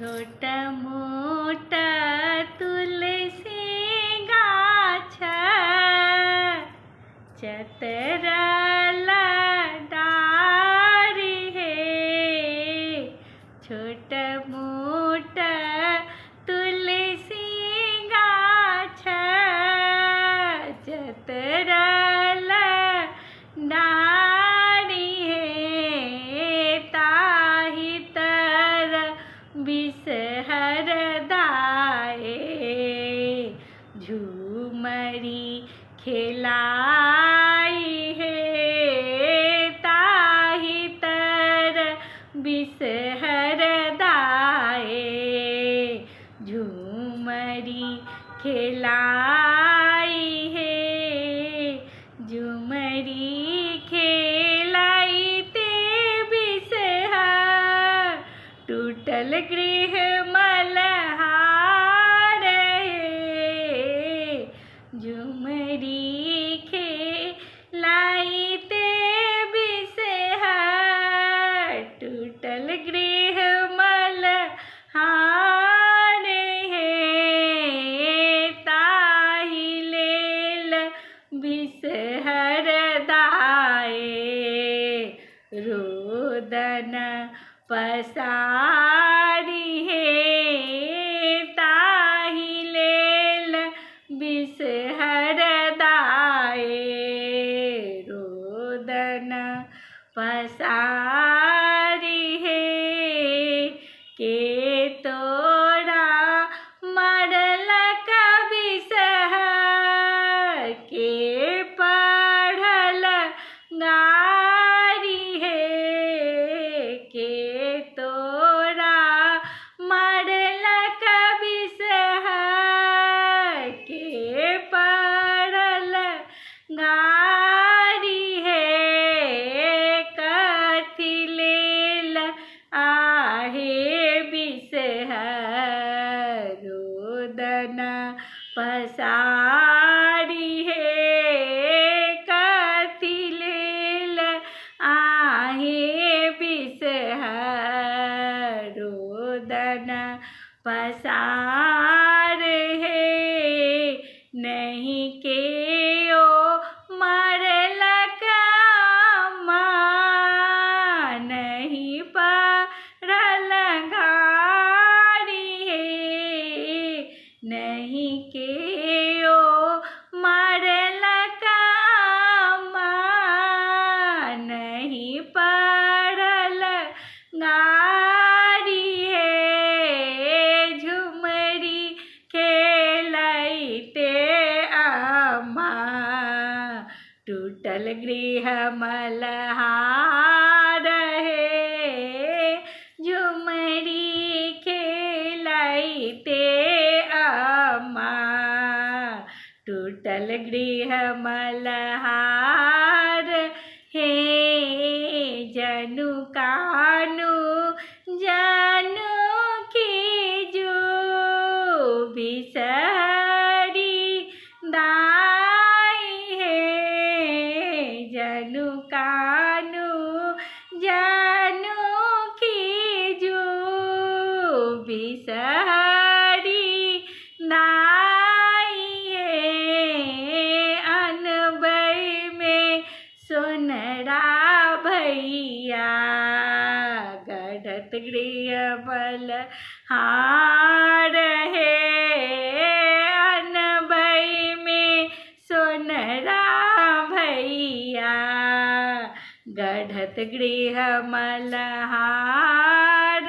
छोटा मोटा तुलसी गाछा चतरला डारी है। छोटा मोटा तुलसी गाछा चतरला डारी है। ताहि तर बिसहर दाए झूमरी खिलाई है। ताहि तर बिसहर दाए झूमरी खिलाई है। झूमरी खिलाई ते बिसहर टूटल गृह मलहार है। झूमरी खिलाई ते बिसहर टूटल गृह मलहार है। ताहि लेल बिसहर दाए रोदन पसारी है। ताहि लेल बिसहर दाए रोदन पसारी है। के तोरा मरलक बिसहर के पढ़ल गारी है। के तोरा मरलक बिसहर के पढ़ल गारी है। कथी लेल आहे बिसहर रोदन पसारी है। कथी लेल आहे बिसहर रोदन पसार है। नहीं केओ मरलक माँ नहीं पढ़ल गारी है। नहीं केओ मरलक माँ नहीं पढ़ल गारी है। झुमरी खेलैते अम्मा टूटल गृह मलहार है। झुमरी खेलैते अम्मा टूटल गृह मलहार है। जनु कानु जनु की जो बिसहरी दाई है। जनु कानु जनु की जो बिसहरी दाई है। अनबै में सोनरा भैया गढ़त गृह बलहार है। अनबै में सोनरा भैया गढ़त गृह मलहार